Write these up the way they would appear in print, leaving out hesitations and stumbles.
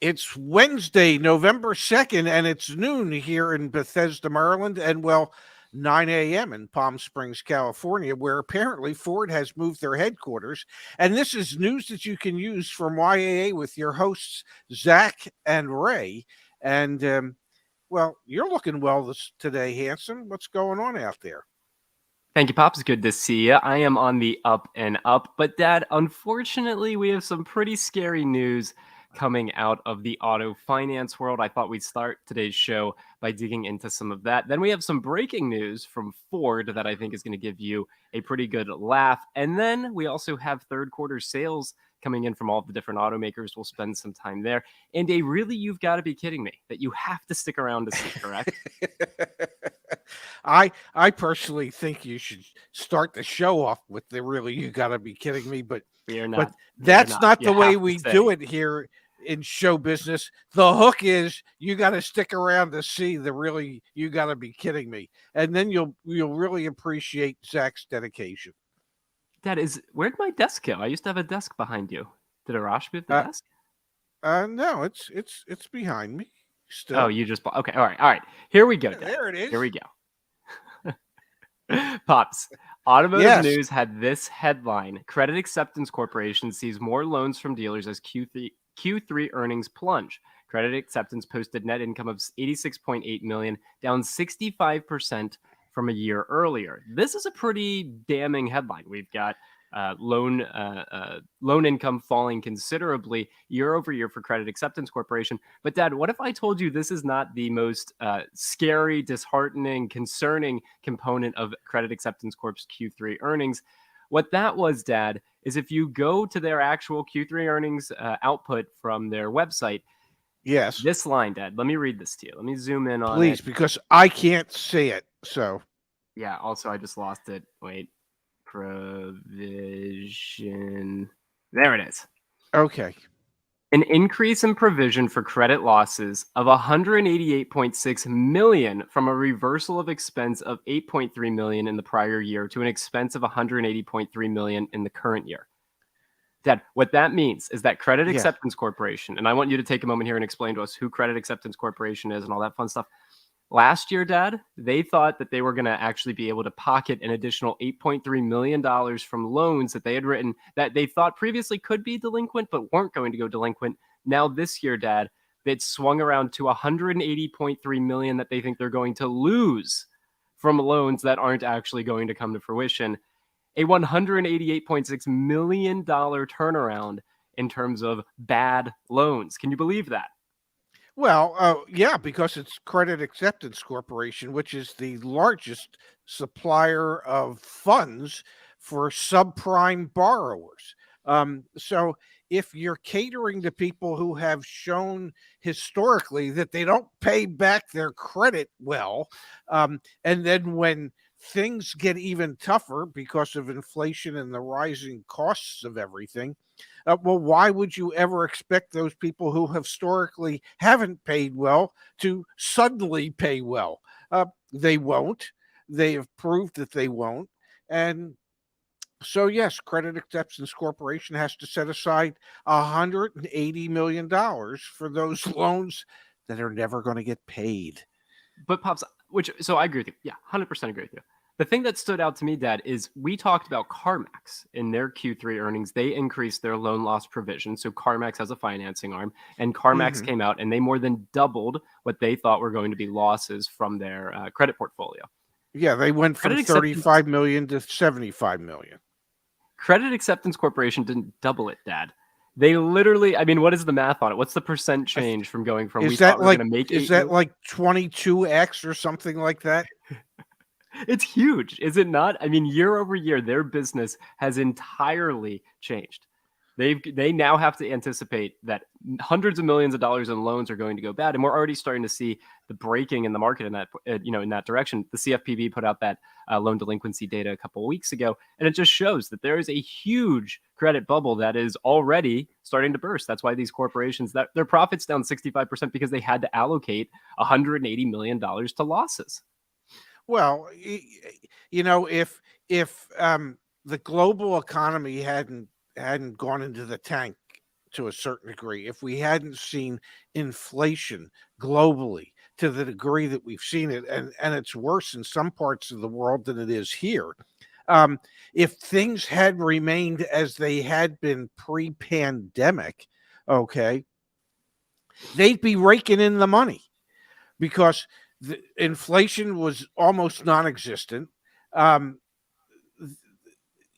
It's Wednesday, November 2nd, and it's noon here in Bethesda, Maryland, and 9 a.m. in Palm Springs, California, where apparently Ford has moved their headquarters. And this is news that you can use from YAA with your hosts, Zach and Ray. And, you're looking well today, Hanson. What's going on out there? Thank you, Pops. Good to see you. I am on the up and up. But, Dad, unfortunately, we have some pretty scary news coming out of the auto finance world. I thought we'd start today's show by digging into some of that. Then we have some breaking news from Ford that I think is going to give you a pretty good laugh. And then we also have third quarter sales coming in from all the different automakers. We'll spend some time there. And a really, you've got to be kidding me that you have to stick around to see, correct? I personally think you should start the show off with the really you got to be kidding me, but We are not. but that's not You the way have to we stay. do it here in show business. The hook is you got to stick around to see the really you got to be kidding me, and then you'll really appreciate Zach's dedication. Dad, where'd my desk go? I used to have a desk behind you. Did Arash move the Uh, desk? no, it's behind me Oh, still. you just okay. All right. Here we go, Yeah, Dad. there it is. Here we go. Pops, Automotive Yes. News had this headline: Credit Acceptance Corporation sees more loans from dealers as Q3 earnings plunge. Credit Acceptance posted net income of 86.8 million, down 65% from a year earlier. This is a pretty damning headline. We've got loan income falling considerably year over year for Credit Acceptance Corporation. But, Dad, what if I told you this is not the most scary, disheartening, concerning component of Credit Acceptance Corp's Q3 earnings? What that was, Dad, is if you go to their actual Q3 earnings output from their website, Yes. this line, Dad, let me read this to you. Let me zoom in on Please, it. because I can't see it. So Yeah, also, I just lost it. Wait. Provision. There it is. okay. An increase in provision for credit losses of 188.6 million from a reversal of expense of 8.3 million in the prior year to an expense of 180.3 million in the current year. Dad, what that means is that Credit Yeah. Acceptance Corporation, and I want you to take a moment here and explain to us who Credit Acceptance Corporation is and all that fun stuff. Last year, Dad, they thought that they were going to actually be able to pocket an additional $8.3 million from loans that they had written that they thought previously could be delinquent but weren't going to go delinquent. Now this year, Dad, it's swung around to 180.3 million that they think they're going to lose from loans that aren't actually going to come to fruition. A $188.6 million turnaround in terms of bad loans. Can you believe that? Yeah, because it's Credit Acceptance Corporation, which is the largest supplier of funds for subprime borrowers. So if you're catering to people who have shown historically that they don't pay back their credit well, and then when things get even tougher because of inflation and the rising costs of everything, why would you ever expect those people who historically haven't paid well to suddenly pay well? They won't. They have proved that they won't. And so, yes, Credit Acceptance Corporation has to set aside $180 million for those loans that are never going to get paid. But Pops, so I agree with you. Yeah, 100% agree with you. The thing that stood out to me, Dad, is we talked about CarMax in their Q3 earnings. They increased their loan loss provision. So CarMax has a financing arm, and CarMax Mhm. came out and they more than doubled what they thought were going to be losses from their credit portfolio. Yeah, they went from Credit acceptance 35 million to 75 million. Credit Acceptance Corporation didn't double it, Dad. They literally, I mean, what is the math on it? What's the percent I th- change from going from we Is thought that we were going like to make is 8 that million? like 22x or something like that? It's huge, is it not? I mean, year over year, their business has entirely changed. They now have to anticipate that hundreds of millions of dollars in loans are going to go bad, and we're already starting to see the breaking in the market in that in that direction. The CFPB put out that loan delinquency data a couple of weeks ago, and it just shows that there is a huge credit bubble that is already starting to burst. That's why these corporations that their profits down 65% because they had to allocate 180 million dollars to losses. Well, if the global economy hadn't gone into the tank to a certain degree, if we hadn't seen inflation globally to the degree that we've seen it, and it's worse in some parts of the world than it is here. Um, if things had remained as they had been pre-pandemic, okay, they'd be raking in the money because the inflation was almost non-existent. Um,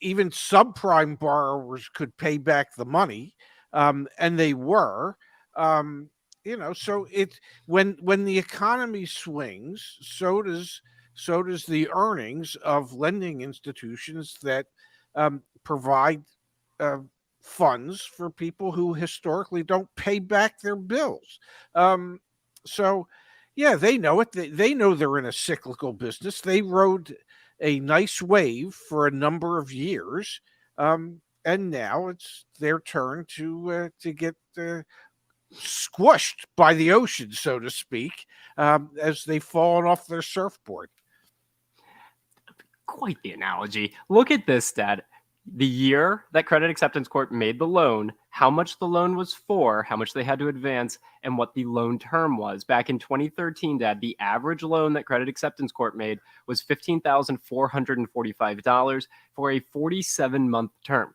Even subprime borrowers could pay back the money, and they were. Um, so it when the economy swings, so does the earnings of lending institutions that provide uh, funds for people who historically don't pay back their bills. Um, so, yeah, they know it. They know they're in a cyclical business. They rode a nice wave for a number of years, and now it's their turn to get squished by the ocean, so to speak, as they've fallen off their surfboard. Quite the analogy. Look at this, Dad. The year that Credit Acceptance Corp made the loan, how much the loan was for, how much they had to advance, and what the loan term was. Back in 2013, Dad, the average loan that Credit Acceptance Corp made was $15,445 for a 47-month term.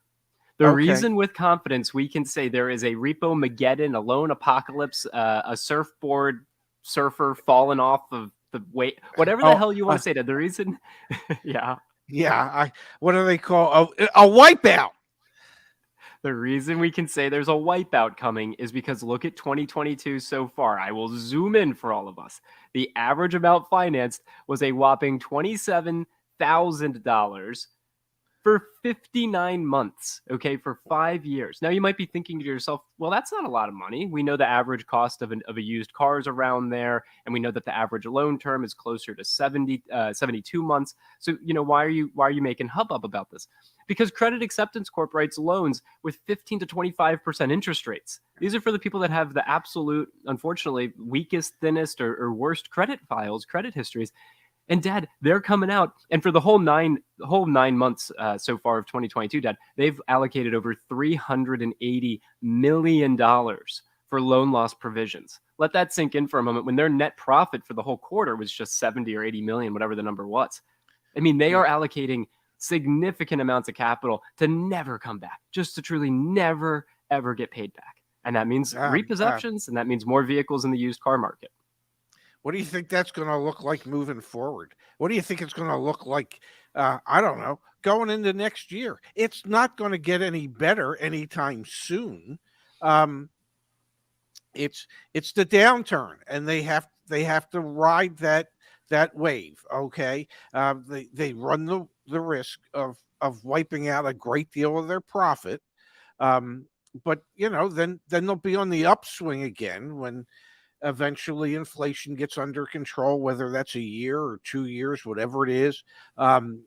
The reason with confidence we can say there is a repo Mageddon, a loan apocalypse, a surfboard surfer falling off of the weight, whatever the hell you want to say, Dad. The reason, yeah. Yeah, what do they call a wipeout? The reason we can say there's a wipeout coming is because look at 2022 so far. I will zoom in for all of us. The average amount financed was a whopping $27,000 for 59 months, okay, for 5 years. Now, you might be thinking to yourself, well, that's not a lot of money. We know the average cost of a used car is around there, and we know that the average loan term is closer to 72 months. So, why are you making hubbub about this? Because Credit Acceptance Corp writes loans with 15 to 25% interest rates. These are for the people that have the absolute, unfortunately, weakest, thinnest, or worst credit files, credit histories. And Dad, they're coming out, and for the whole nine months so far of 2022, Dad, they've allocated over $380 million for loan loss provisions. Let that sink in for a moment. When their net profit for the whole quarter was just 70 or 80 million, whatever the number was. I mean, they are allocating significant amounts of capital to never come back, just to truly never, ever get paid back. And that means repossessions, and that means more vehicles in the used car market. What do you think that's going to look like moving forward? What do you think it's going to look like? I don't know, going into next year. It's not going to get any better anytime soon. It's the downturn, and they have to ride that wave. Okay, they run the risk of wiping out a great deal of their profit. But then they'll be on the upswing again when eventually inflation gets under control, whether that's a year or 2 years, whatever it is, and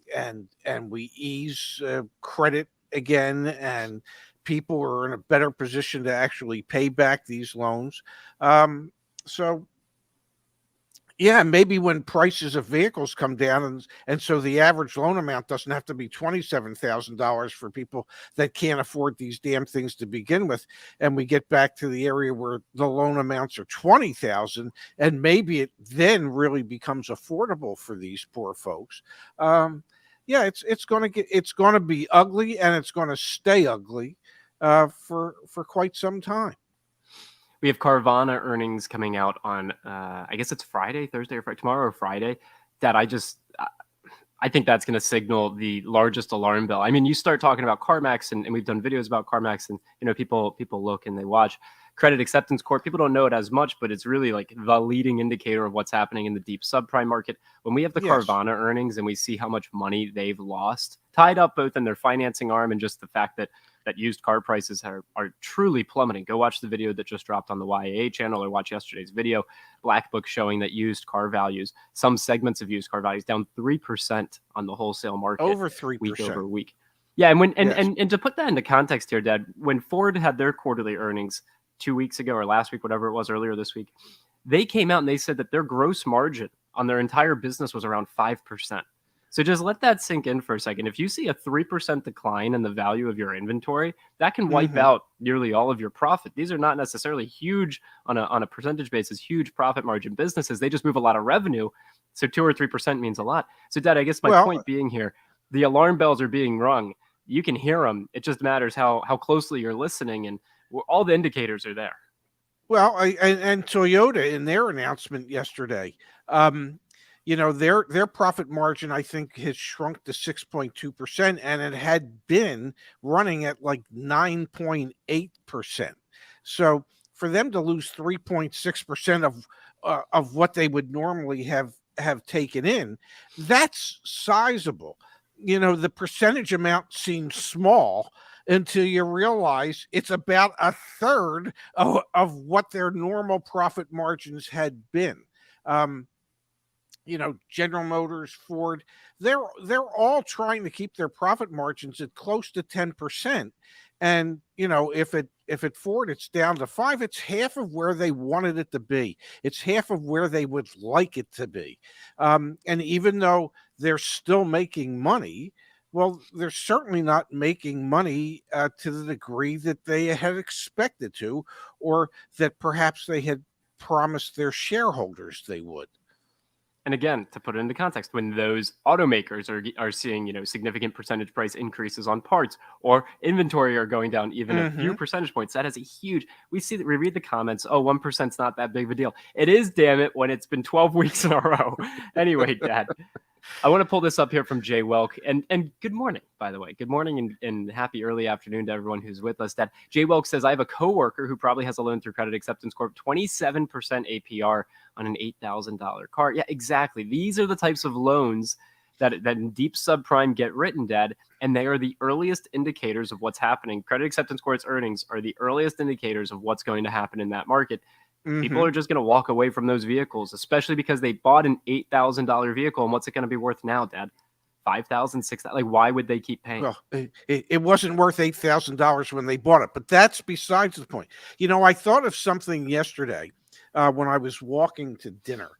we ease credit again, and people are in a better position to actually pay back these loans. So yeah, maybe when prices of vehicles come down, and so the average loan amount doesn't have to be $27,000 for people that can't afford these damn things to begin with, and we get back to the area where the loan amounts are 20,000, and maybe it then really becomes affordable for these poor folks. Yeah, it's going to be ugly, and it's going to stay ugly for quite some time. We have Carvana earnings coming out on, I guess it's Thursday or Friday, tomorrow or Friday. That I think that's going to signal the largest alarm bell. I mean, you start talking about CarMax, and we've done videos about CarMax, and people look and they watch Credit Acceptance Corp. People don't know it as much, but it's really like the leading indicator of what's happening in the deep subprime market. When we have the Carvana earnings and we see how much money they've lost, tied up both in their financing arm and just the fact that used car prices are truly plummeting. Go watch the video that just dropped on the YAA channel, or watch yesterday's video, Black Book, showing that used car values, some segments of used car values, down 3% on the wholesale market. Over 3%. Week over week. Yeah, and to put that into context here, Dad, when Ford had their quarterly earnings 2 weeks ago or last week, whatever it was, earlier this week, they came out and they said that their gross margin on their entire business was around 5%. So just let that sink in for a second. If you see a 3% decline in the value of your inventory, that can wipe Mhm. out nearly all of your profit. These are not necessarily huge on a percentage basis, huge profit margin businesses. They just move a lot of revenue. So 2 or 3% means a lot. So Dad, I guess my Well, point being here, the alarm bells are being rung. You can hear them. It just matters how closely you're listening, and all the indicators are there. and Toyota in their announcement yesterday, um, their profit margin I think has shrunk to 6.2%, and it had been running at like 9.8%. So for them to lose 3.6% of what they would normally have taken in, that's sizable. The percentage amount seems small until you realize it's about a third of what their normal profit margins had been. Um, General Motors, Ford, they're all trying to keep their profit margins at close to 10%. And if at Ford it's down to 5, it's half of where they wanted it to be. It's half of where they would like it to be. And even though they're still making money, well, they're certainly not making money to the degree that they had expected to, or that perhaps they had promised their shareholders they would. And again, to put it into context, when those automakers are seeing significant percentage price increases on parts or inventory are going down even a few Hmm. percentage points, that has a huge. We read the comments. Oh, 1%'s not that big of a deal. It is, damn it, when it's been 12 weeks in a row. Anyway, Dad, I want to pull this up here from Jay Welk. And good morning, by the way. Good morning and happy early afternoon to everyone who's with us. Dad, Jay Welk says, I have a coworker who probably has a loan through Credit Acceptance Corp, 27% APR on an $8,000 car. Yeah, exactly. These are the types of loans that in deep subprime get written, Dad, and they are the earliest indicators of what's happening. Credit Acceptance Corp's earnings are the earliest indicators of what's going to happen in that market. People Hmm. are just going to walk away from those vehicles, especially because they bought an $8,000 vehicle. And what's it going to be worth now, Dad? 5,000, 6,000. Like, why would they keep paying? Well, it wasn't worth $8,000 when they bought it, but that's besides the point. I thought of something yesterday when I was walking to dinner,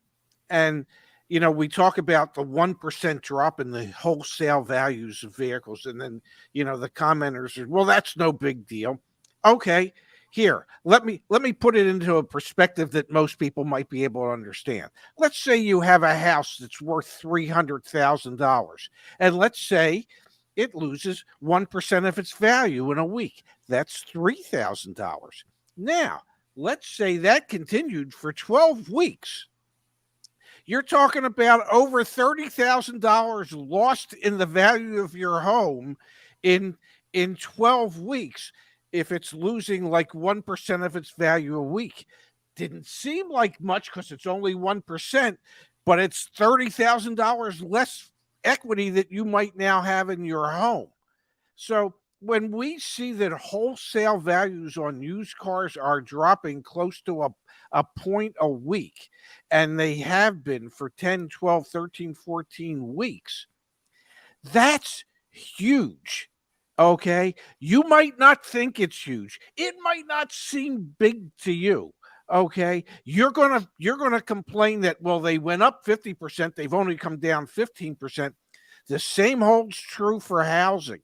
and we talk about the 1% drop in the wholesale values of vehicles, and then the commenters are, well, that's no big deal. Okay, here, let me put it into a perspective that most people might be able to understand. Let's say you have a house that's worth $300,000, and let's say it loses 1% of its value in a week. That's $3,000. Now, let's say that continued for 12 weeks. You're talking about over $30,000 lost in the value of your home in in 12 weeks if it's losing like 1% of its value a week. Didn't seem like much because it's only 1%, but it's $30,000 less equity that you might now have in your home. So when we see that wholesale values on used cars are dropping close to a point a week, and they have been for 10, 12, 13, 14 weeks, that's huge. Okay. You might not think it's huge. It might not seem big to you. Okay. You're gonna complain that, well, they went up 50%, they've only come down 15%. The same holds true for housing.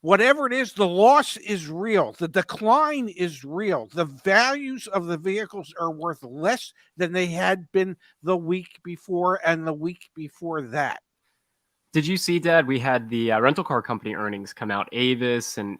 Whatever it is, the loss is real. The decline is real. The values of the vehicles are worth less than they had been the week before and the week before that. Did you see, Dad? We had the rental car company earnings come out. Avis and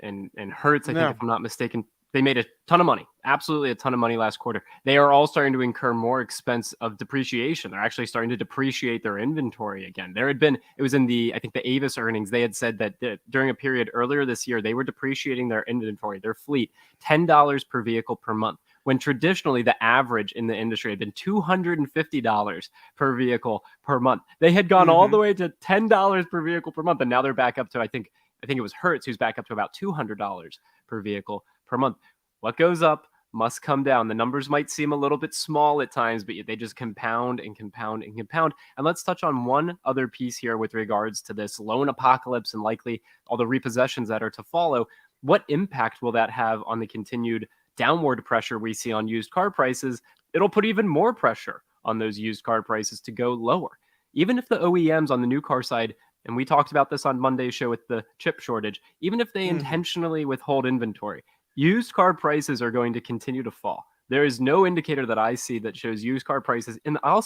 Hertz, I think, if No. I'm not mistaken, they made a ton of money. Absolutely a ton of money last quarter. They are all starting to incur more expense of depreciation. They're actually starting to depreciate their inventory again. It was in I think the Avis earnings. They had said that during a period earlier this year, they were depreciating their inventory, their fleet, $10 per vehicle per month, when traditionally the average in the industry had been $250 per vehicle per month. They had gone all the Hmm. way to $10 per vehicle per month, and now they're back up to I think it was Hertz who's back up to about $200 per vehicle per month. What goes up must come down. The numbers might seem a little bit small at times, but they just compound and compound and compound. And let's touch on one other piece here with regards to this loan apocalypse and likely all the repossessions that are to follow. What impact will that have on the continued downward pressure we see on used car prices? It'll put even more pressure on those used car prices to go lower. even if the OEMs on the new car side, and we talked about this on Monday's show with the chip shortage, even if they intentionally withhold inventory, used car prices are going to continue to fall. There is no indicator that I see that shows used car prices. And I'll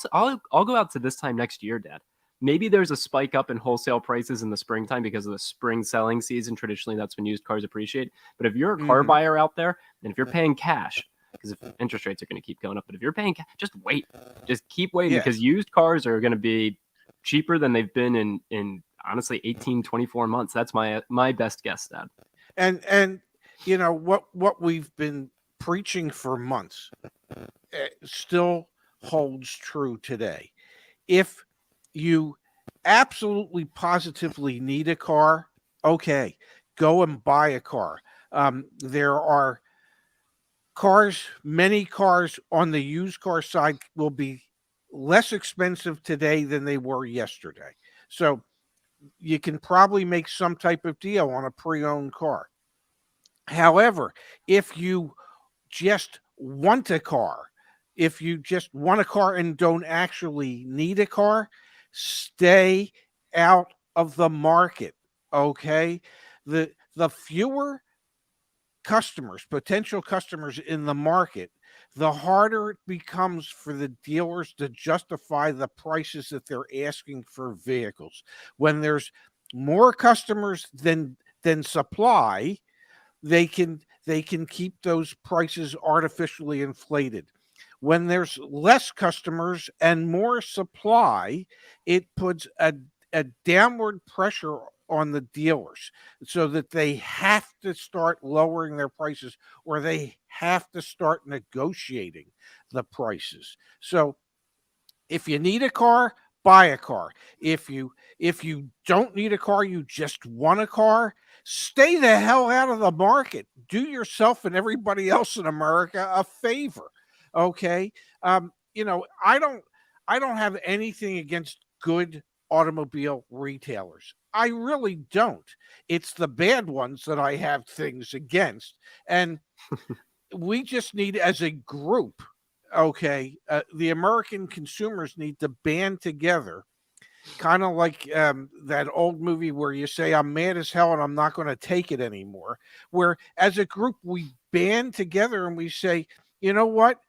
go out to this time next year, Dad. Maybe there's a spike up in wholesale prices in the springtime because of the spring selling season. Traditionally, that's when used cars appreciate. But if you're a car buyer out there, and if you're paying cash, because if interest rates are going to keep going up, but if you're paying cash, just wait. Just keep waiting, because used cars are going to be cheaper than they've been in honestly 18, 24 months. That's my best guess, Dad. And you know what we've been preaching for months still holds true today. If you absolutely positively need a car, okay, go and buy a car. There are many cars on the used car side will be less expensive today than they were yesterday. So you can probably make some type of deal on a pre-owned car. However, if you just want a car, if you just want a car and don't actually need a car, stay out of the market. Okay. The fewer potential customers in the market, the harder it becomes for the dealers to justify the prices that they're asking for vehicles. When there's more customers than supply, they can keep those prices artificially inflated. When there's less customers and more supply, it puts a downward pressure on the dealers, so that they have to start lowering their prices, or they have to start negotiating the prices. So if you need a car, buy a car. If you don't need a car, you just want a car, stay the hell out of the market. Do yourself and everybody else in America a favor. Okay? I don't have anything against good automobile retailers. I really don't. It's the bad ones that I have things against. And we just need, as a group, okay, the American consumers need to band together, kind of like that old movie where you say, I'm mad as hell and I'm not going to take it anymore. Where as a group, we band together and we say, you know what?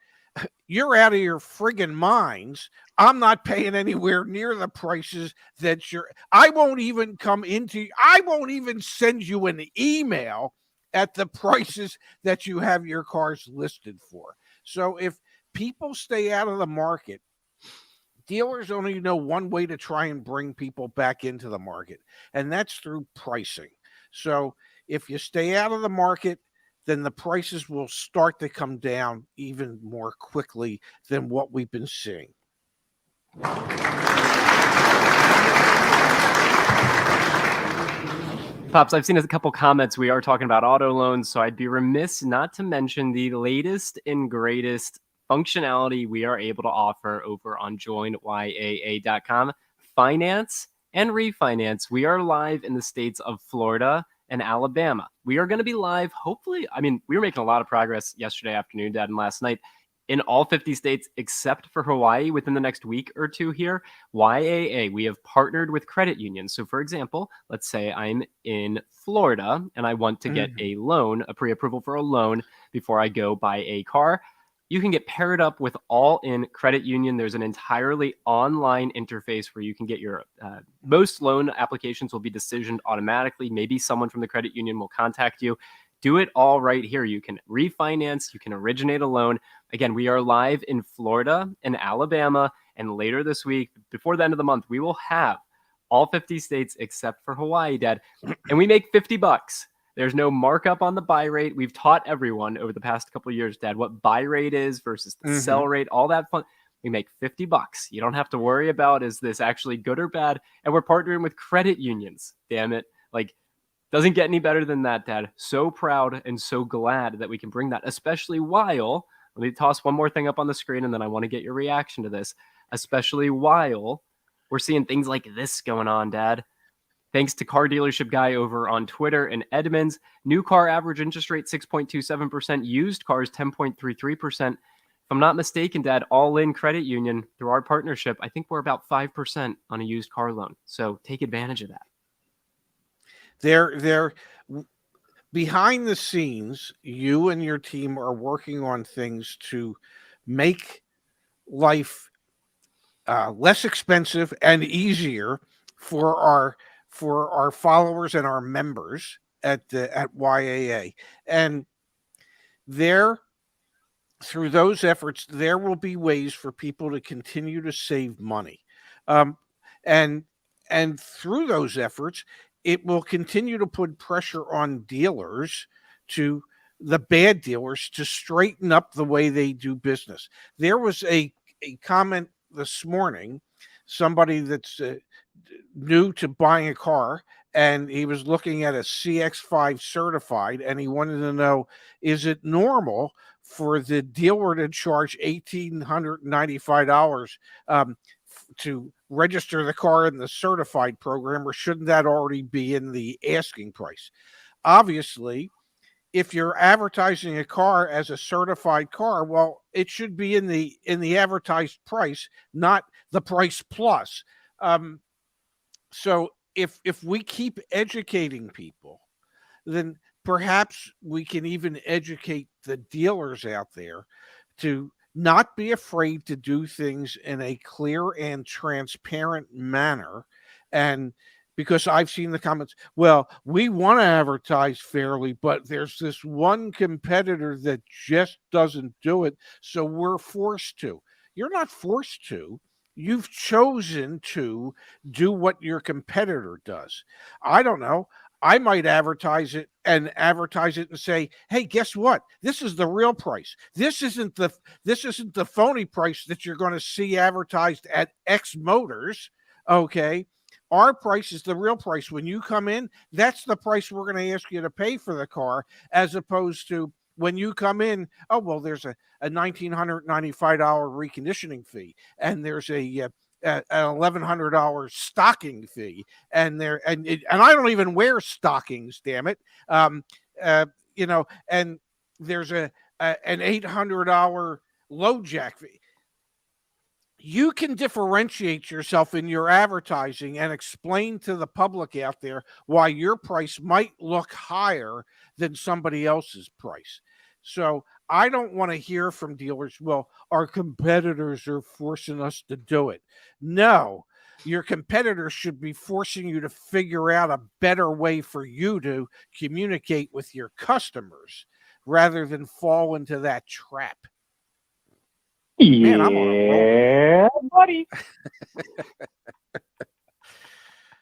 You're out of your friggin' minds. I'm not paying anywhere near the prices that I won't even send you an email at the prices that you have your cars listed for. So if people stay out of the market, dealers only know one way to try and bring people back into the market, and that's through pricing. So if you stay out of the market, then the prices will start to come down even more quickly than what we've been seeing. Pops, I've seen a couple comments. We are talking about auto loans, so I'd be remiss not to mention the latest and greatest functionality we are able to offer over on joinyaa.com. Finance and refinance. We are live in the states of Florida and Alabama. We are going to be live, hopefully. I mean, we were making a lot of progress yesterday afternoon, Dad, and last night in all 50 states except for Hawaii within the next week or two here. YAA, we have partnered with credit unions. So for example, let's say I'm in Florida and I want to get a loan, a pre-approval for a loan before I go buy a car. You can get paired up with All In Credit Union. There's an entirely online interface where you can get your most loan applications will be decisioned automatically. Maybe someone from the credit union will contact you. Do it all right here. You can refinance. You can originate a loan. Again, we are live in Florida and Alabama. And later this week, before the end of the month, we will have all 50 states except for Hawaii, Dad. And we make $50. There's no markup on the buy rate. We've taught everyone over the past couple of years, Dad, what buy rate is versus the sell rate, all that fun. We make $50. You don't have to worry about, is this actually good or bad? And we're partnering with credit unions. Damn it. Like, doesn't get any better than that, Dad. So proud and so glad that we can bring that, especially while, let me toss one more thing up on the screen and then I want to get your reaction to this, especially while we're seeing things like this going on, Dad. Thanks to Car Dealership Guy over on Twitter and Edmunds. New car average interest rate 6.27%. Used cars 10.33%. I'm not mistaken, Dad, All In Credit Union, through our partnership, I think we're about 5% on a used car loan. So take advantage of that. They're behind the scenes. You and your team are working on things to make life less expensive and easier for our followers and our members at YAA. And there, through those efforts, there will be ways for people to continue to save money. Um, and and through those efforts, it will continue to put pressure on dealers, to the bad dealers, to straighten up the way they do business. There was a comment this morning, somebody that's new to buying a car, and he was looking at a CX5 certified, and he wanted to know, is it normal for the dealer to charge $1,895 to register the car in the certified program, or shouldn't that already be in the asking price? Obviously, if you're advertising a car as a certified car, well, it should be in the advertised price, not the price plus. So if we keep educating people, then perhaps we can even educate the dealers out there to not be afraid to do things in a clear and transparent manner. And because I've seen the comments, well, we want to advertise fairly, but there's this one competitor that just doesn't do it, so we're forced to. You're not forced to. You've chosen to do what your competitor does. I don't know. I might advertise it and say, "Hey, guess what? This is the real price. This isn't the phony price that you're going to see advertised at X Motors, okay? Our price is the real price. When you come in, that's the price we're going to ask you to pay for the car, as opposed to when you come in, oh, well, there's a $1,995 reconditioning fee, and there's an $1,100 stocking fee, and I don't even wear stockings, damn it. um and there's an $800 load jack fee. You can differentiate yourself in your advertising and explain to the public out there why your price might look higher than somebody else's price. So I don't want to hear from dealers, well, our competitors are forcing us to do it. No, your competitors should be forcing you to figure out a better way for you to communicate with your customers, rather than fall into that trap. Man, I'm on a roll today. Yeah, buddy.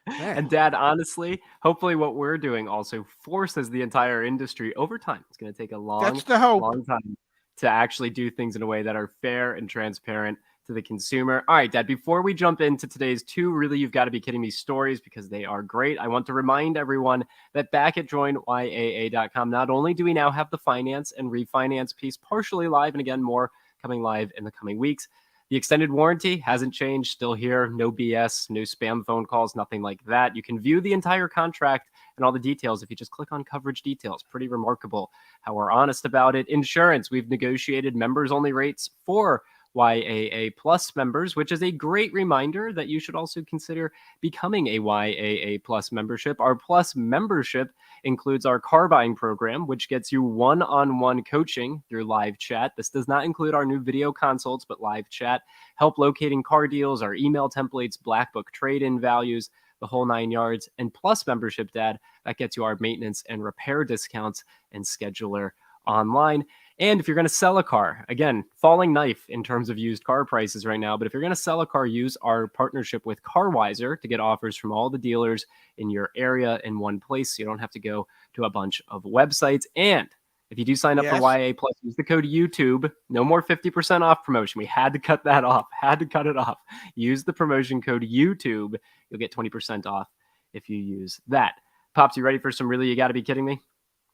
Man, And Dad, honestly, hopefully what we're doing also forces the entire industry over time. It's going to take a that's long, the hope. long time to actually do things in a way that are fair and transparent to the consumer. All right, Dad, before we jump into today's two really you've got to be kidding me stories, because they are great, I want to remind everyone that back at joinyaa.com, not only do we now have the finance and refinance piece partially live, and again, more coming live in the coming weeks, the extended warranty hasn't changed, still here. No BS, no spam phone calls, nothing like that. You can view the entire contract and all the details if you just click on coverage details. Pretty remarkable how we're honest about it. Insurance, we've negotiated members only rates for YAA Plus members, which is a great reminder that you should also consider becoming a YAA Plus membership. Our Plus membership includes our car buying program, which gets you one-on-one coaching through live chat. This does not include our new video consults, but live chat, help locating car deals, our email templates, black book trade-in values, the whole 9 yards. And Plus membership, Dad, that gets you our maintenance and repair discounts and scheduler online. And if you're going to sell a car, again, falling knife in terms of used car prices right now, but if you're going to sell a car, use our partnership with CarWiser to get offers from all the dealers in your area in one place, so you don't have to go to a bunch of websites. And if you do sign up for Yes. YA Plus, use the code YouTube. No more 50% off promotion. We had to cut that off. Had to cut it off. Use the promotion code YouTube. You'll get 20% off if you use that. Pops, you ready for some really you got to be kidding me?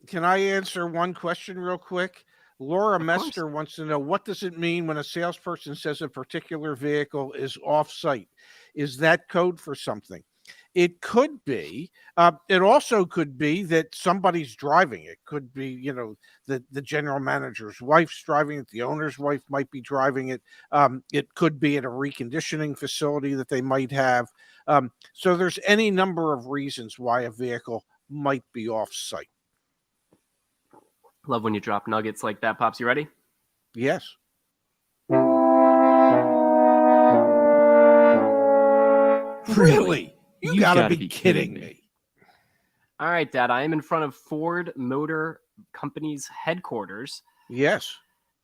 Can I answer one question real quick? Laura Of course. Mester wants to know, what does it mean when a salesperson says a particular vehicle is off-site? Is that code for something? It could be. It also could be that somebody's driving it. Could be, the general manager's wife's driving it. The owner's wife might be driving it. It could be at a reconditioning facility that they might have. So there's any number of reasons why a vehicle might be off site. Love when you drop nuggets like that, Pops. You ready? Yes. Really? You gotta be kidding me. All right, Dad. I am in front of Ford Motor Company's headquarters. Yes.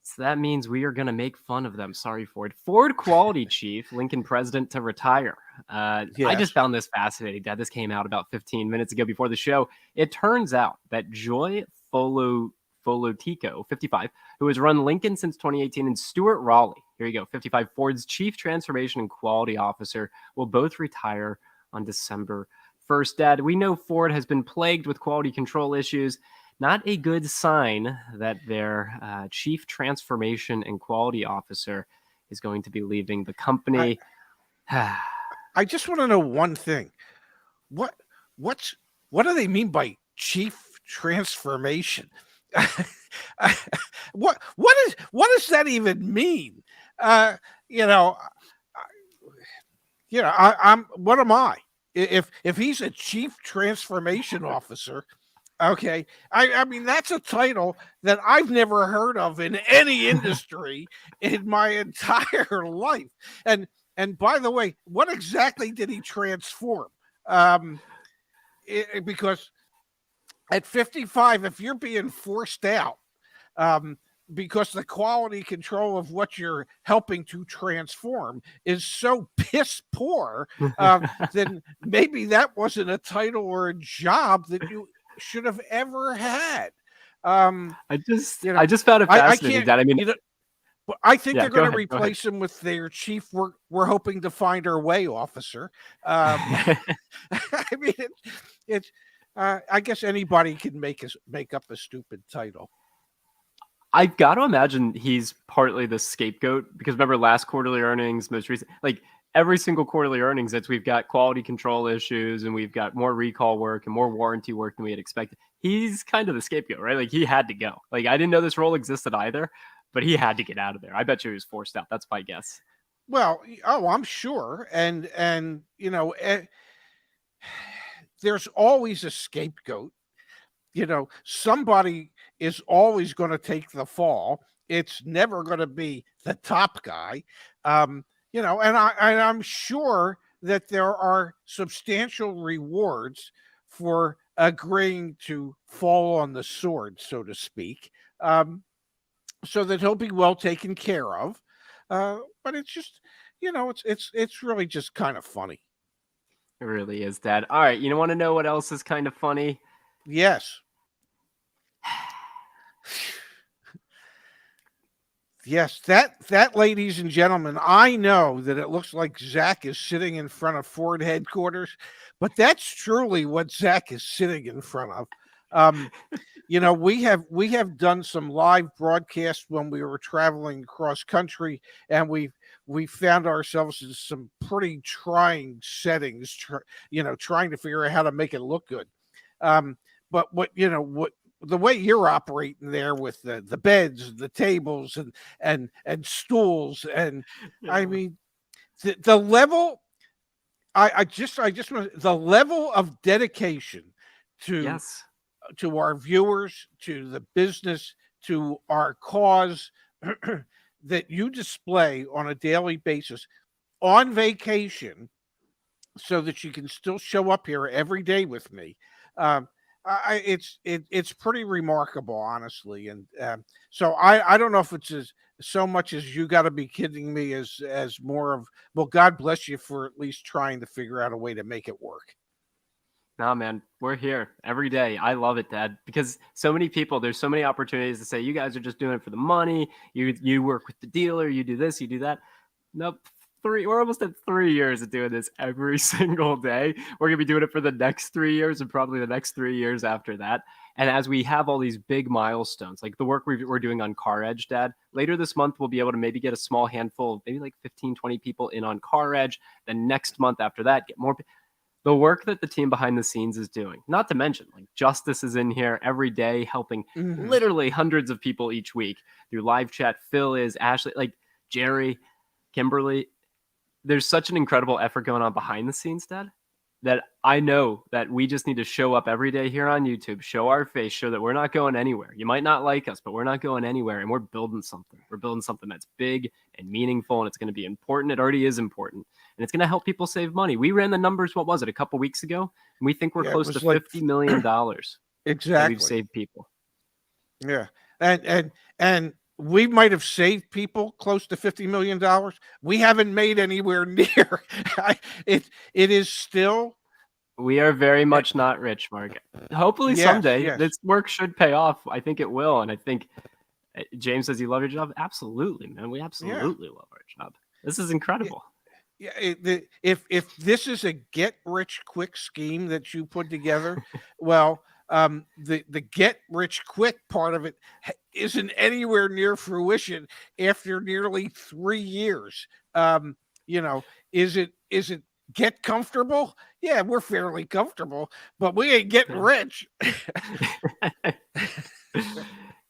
So that means we are going to make fun of them. Sorry, Ford. Ford quality chief, Lincoln president to retire. I just found this fascinating, Dad. This came out about 15 minutes ago before the show. It turns out that Joy Folotico, 55, who has run Lincoln since 2018, and Stuart Raleigh, here you go, 55, Ford's chief transformation and quality officer, will both retire on December 1st. Dad, we know Ford has been plagued with quality control issues. Not a good sign that their chief transformation and quality officer is going to be leaving the company. I just want to know one thing. What do they mean by chief transformation? What does that even mean? I'm what am I? If he's a chief transformation officer, okay. I mean, that's a title that I've never heard of in any industry in my entire life. And by the way, what exactly did he transform? Because at 55, if you're being forced out, because the quality control of what you're helping to transform is so piss poor, then maybe that wasn't a title or a job that you should have ever had. I just found it fascinating, Dad. I mean, I think they're going to replace him with their chief. We're hoping to find our way officer. I mean, it's. I guess anybody can make up a stupid title. I've got to imagine he's partly the scapegoat, because remember last quarterly earnings, most recent, like every single quarterly earnings, that we've got quality control issues and we've got more recall work and more warranty work than we had expected. He's kind of the scapegoat, right? Like he had to go. Like I didn't know this role existed either, but he had to get out of there. I bet you he was forced out. That's my guess. Well, I'm sure. And there's always a scapegoat. Somebody is always going to take the fall. It's never going to be the top guy. And I'm sure that there are substantial rewards for agreeing to fall on the sword, so to speak, so that he'll be well taken care of. But it's just, it's really just kind of funny. It really is, Dad. All right, you want to know what else is kind of funny? Yes. Yes, that, ladies and gentlemen, I know that it looks like Zach is sitting in front of Ford headquarters, but that's truly what Zach is sitting in front of. We have done some live broadcasts when we were traveling cross country, and we found ourselves in some pretty trying settings, trying to figure out how to make it look good. But what the way you're operating there with the beds, the tables, and stools, and I mean the level. I just want the level of dedication to our viewers, to the business, to our cause that you display on a daily basis on vacation, so that you can still show up here every day with me. It's pretty remarkable, honestly, and so I don't know if it's so much as you got to be kidding me as more of, well, God bless you for at least trying to figure out a way to make it work. Nah, man, we're here every day. I love it, Dad, because so many people, there's so many opportunities to say, you guys are just doing it for the money. You work with the dealer, you do this, you do that. Nope. We're almost at 3 years of doing this every single day. We're going to be doing it for the next 3 years and probably the next 3 years after that. And as we have all these big milestones, like the work we're doing on Car Edge, Dad, later this month, we'll be able to maybe get a small handful, maybe like 15, 20 people in on Car Edge. Then next month after that, get more. the work that the team behind the scenes is doing, not to mention like Justice is in here every day helping literally hundreds of people each week through live chat. Phil is, Ashley, like Jerry, Kimberly. There's such an incredible effort going on behind the scenes, Dad, that I know that we just need to show up every day here on YouTube, show our face, show that we're not going anywhere. You might not like us, but we're not going anywhere, and we're building something. We're building something that's big and meaningful, and it's going to be important. It already is important, and it's going to help people save money. We ran the numbers, what was it, a couple weeks ago? And we think we're close to $50 million exactly that we've saved people. Yeah, and we might have saved people close to $50 million. We haven't made anywhere near. It is still. We are very much not rich, Mark. Hopefully someday this work should pay off. I think it will. And I think James says you love your job. Absolutely, man. We absolutely love our job. This is incredible. Yeah, if this is a get rich quick scheme that you put together, well, the get rich quick part of it isn't anywhere near fruition after nearly 3 years. Is it get comfortable? Yeah, we're fairly comfortable, but we ain't getting rich.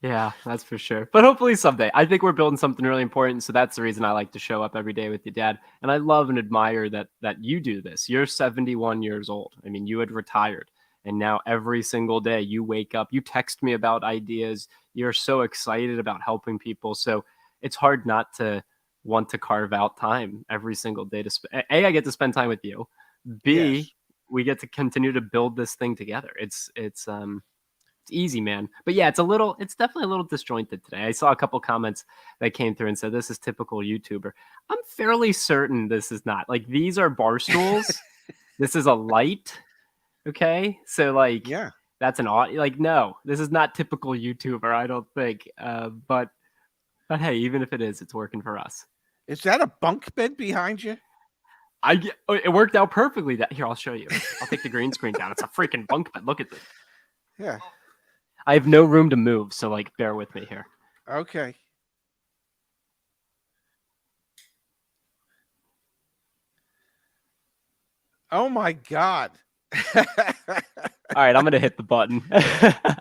Yeah, that's for sure. But hopefully someday. I think we're building something really important. So that's the reason I like to show up every day with you, Dad. And I love and admire that you do this. You're 71 years old. I mean, you had retired. And now every single day you wake up, you text me about ideas. You're so excited about helping people. So it's hard not to want to carve out time every single day to A, I get to spend time with you. B, we get to continue to build this thing together. It's easy, man. But yeah, it's definitely a little disjointed today. I saw a couple comments that came through and said, this is typical YouTuber. I'm fairly certain this is not. Like, these are bar stools. This is a light. Okay. So like, that's an odd, like, no, this is not typical YouTuber, I don't think. But hey, even if it is, it's working for us. Is that a bunk bed behind you? It worked out perfectly. Here, I'll show you. I'll take the green screen down. It's a freaking bunk bed. Look at this. Yeah. I have no room to move, so like, bear with me here. Okay. Oh my God. All right, I'm gonna hit the button.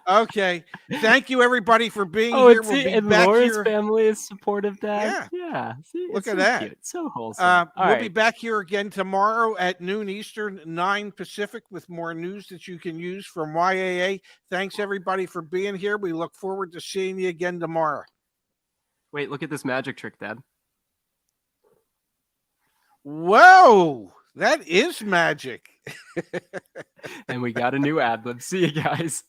Okay, thank you everybody for being here. We'll be and back Laura's here. family is supportive, Dad. Yeah. See, look at so that. Cute. It's so wholesome. We'll be back here again tomorrow at noon Eastern, 9 Pacific, with more news that you can use from YAA. Thanks everybody for being here. We look forward to seeing you again tomorrow. Wait, look at this magic trick, Dad. Whoa, that is magic. And we got a new ad lib. See you guys.